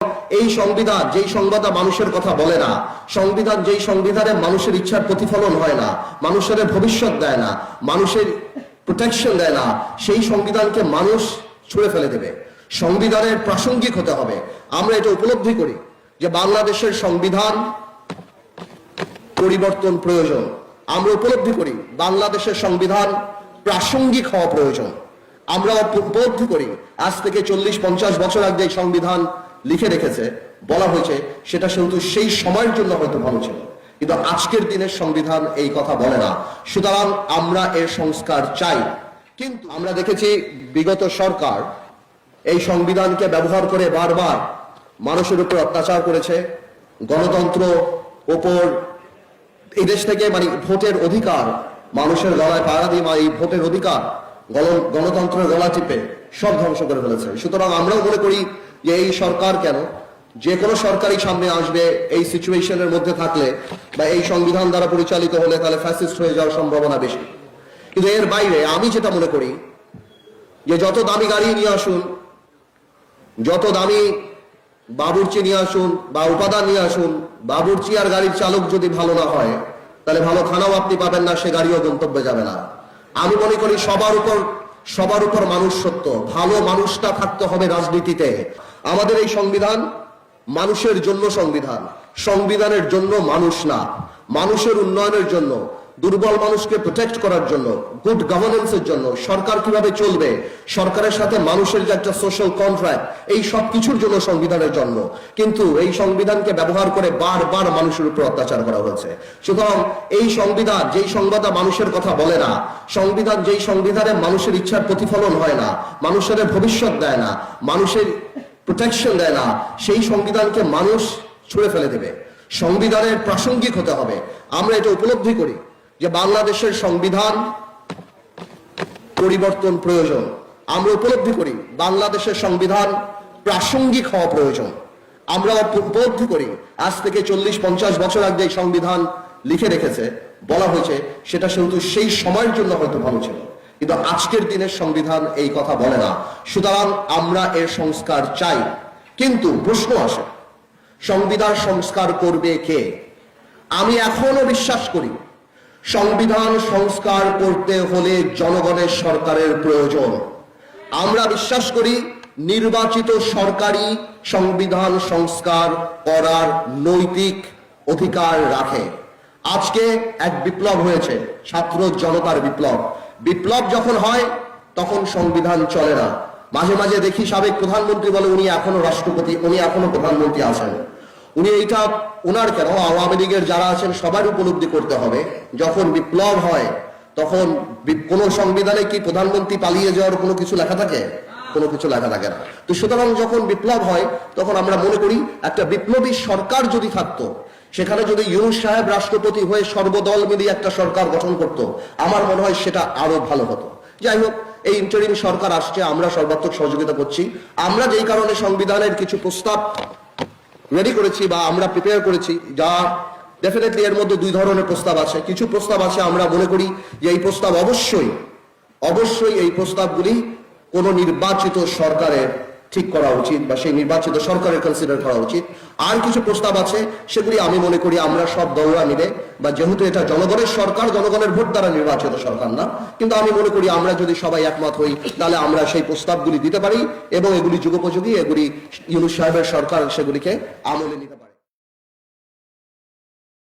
এই সংবিধান যেই সংবিধান মানুষের কথা বলে না, সংবিধান যেই সংবিধানে মানুষের ইচ্ছার প্রতিফলন হয় না, মানুষের ভবিষ্যৎ দেয় না, মানুষের প্রোটেকশন দেয় না, সেই সংবিধানকে মানুষ ছুঁড়ে ফেলে দেবে। সংবিধানের প্রাসঙ্গিক হতে হবে। আমরা এটা উপলব্ধি করি যে বাংলাদেশের সংবিধান পরিবর্তন প্রয়োজন। আমরা উপলব্ধি করি বাংলাদেশের সংবিধান প্রাসঙ্গিক হওয়া প্রয়োজন। আমরা উপলব্ধি করি আজ থেকে 40-50 বছর আগে যে সংবিধান লিখে রেখেছে, বলা হয়েছে, সেটা কিন্তু সেই সময়ের জন্য হয়তো ভালো ছিল, কিন্তু আজকের দিনের সংবিধান এই কথা বলে না। সুতরাং আমরা এর সংস্কার চাই। কিন্তু আমরা দেখেছি বিগত সরকার এই সংবিধানকে ব্যবহার করে বারবার মানুষের উপর অত্যাচার করেছে। গণতন্ত্র ওপর এই দেশ থেকে ভোটের অধিকার মানুষের গলায় পাড়া দিয়ে এই ভোটের অধিকার গণতন্ত্রের গলা টিপে সব ধ্বংস করে ফেলেছে। সুতরাং আমরাও মনে করি যে এই সরকার কেন, যে কোনো সরকারই সামনে আসবে এই সিচুয়েশনের মধ্যে থাকলে বা এই সংবিধান দ্বারা পরিচালিত হলে তাহলে ফ্যাসিস্ট হয়ে যাওয়ার সম্ভাবনা বেশি। কিন্তু এর বাইরে আমি যেটা মনে করি যে যত দামি গাড়ি নিয়ে আসুন, যত দামি বাবুর্চি নিয়ে আসুন বা উপাদান নিয়ে আসুন, বাবুর্চি আর গাড়ির চালক যদি ভালো না হয় তাহলে ভালো খানাও আপনি পাবেন না, সে গাড়িও গন্তব্যে যাবে না। আমি মনে করি সবার উপর মানুষ সত্য। ভালো মানুষটা থাকতে হবে রাজনীতিতে। আমাদের এই সংবিধান মানুষের জন্য সংবিধান, সংবিধানের জন্য মানুষ না। মানুষের উন্নয়নের জন্য, দুর্বল মানুষকে প্রোটেক্ট করার জন্য, গুড গভর্নেন্সের জন্য, সরকার কিভাবে চলবে, সরকারের সাথে মানুষের যে একটা সোশ্যাল কন্ট্রাক্ট, এই সব কিছুর জন্য সংবিধানের জন্ম। কিন্তু এই সংবিধানকে ব্যবহার করে বারবার মানুষের উপর অত্যাচার করা হয়েছে। সুতরাং এই সংবিধান যেই সংবিধান মানুষের কথা বলে না, সংবিধান যেই সংবিধানে মানুষের ইচ্ছার প্রতিফলন হয় না, মানুষের ভবিষ্যৎ দেয় না, মানুষের প্রোটেকশন দেয় না, সেই সংবিধানকে মানুষ ছুঁড়ে ফেলে দেবে। সংবিধানের প্রাসঙ্গিক হতে হবে। আমরা এটা উপলব্ধি করি যে বাংলাদেশের সংবিধান পরিবর্তন প্রয়োজন। আমরা উপলব্ধি করি বাংলাদেশের সংবিধান প্রাসঙ্গিক হওয়া প্রয়োজন। আমরা উপলব্ধি করি আজ থেকে 40-50 বছর আগে যে সংবিধান লিখে রেখেছে, বলা হয়েছে, সেটা কিন্তু সেই সময়ের জন্য হয়তো ভালো ছিল, কিন্তু আজকের দিনের সংবিধান এই কথা বলে না। সুতরাং আমরা এর সংস্কার চাই। কিন্তু প্রশ্ন আসে, সংবিধান সংস্কার করবে কে? আমি এখনো বিশ্বাস করি সংবিধান সংস্কার করতে হলে জনগণের সরকারের প্রয়োজন। আমরা বিশ্বাস করি নির্বাচিত সরকারই সংবিধান সংস্কার করার নৈতিক অধিকার রাখে। আজকে এক বিপ্লব হয়েছে, ছাত্র জনতার বিপ্লব। বিপ্লব যখন হয় তখন সংবিধান চলে না। মাঝে মাঝে দেখি সাবেক প্রধানমন্ত্রী বলে উনি এখনো রাষ্ট্রপতি, উনি এখনো প্রধানমন্ত্রী আছেন। উনি এইটা ওনার কেন, আওয়ামী লীগের যারা আছেন সবার উপলব্ধি করতে হবে, যখন বিপ্লব হয় তখন কোন সংবিধানে কি প্রধানমন্ত্রী পালিয়ে যাওয়ার কোনো কিছু লেখা থাকে? কোনো কিছু লেখা থাকে না। তো সুতরাং যখন বিপ্লব হয় তখন আমরা মনে করি একটা বিপ্লবী সরকার যদি থাকতো, সেখানে যদি ইউনূস সাহেব রাষ্ট্রপতি হয়ে সর্বদল মিলিয়ে একটা সরকার গঠন করত, আমার মনে হয় সেটা আরো ভালো হতো। যাই হোক, এই ইন্টারিম সরকার আসছে, আমরা সর্বাত্মক সহযোগিতা করছি। আমরা যেই কারণে সংবিধানের কিছু প্রস্তাব রেডি করেছি বা আমরা প্রিপেয়ার করেছি, যা ডেফিনেটলি এর মধ্যে দুই ধরনের প্রস্তাব আছে। কিছু প্রস্তাব আছে আমরা মনে করি যে এই প্রস্তাব অবশ্যই এই প্রস্তাবগুলি কোন নির্বাচিত সরকারের ঠিক করা উচিত বা সেই নির্বাচিত সরকারের কনসিডার করা উচিত। আর কিছু প্রস্তাব আছে সেগুলি আমি মনে করি আমরা সব দৌড়া মিলে, বা যেহেতু এটা জনগণের সরকার, জনগণের ভোট দ্বারা নির্বাচিত সরকার না, কিন্তু আমি মনে করি আমরা যদি সবাই একমত হই তাহলে আমরা সেই প্রস্তাবগুলি দিতে পারি এবং এগুলি যুগোপযোগী, এগুলি ইউনূস সাহেবের সরকার সেগুলিকে আমলে নিতে পারে।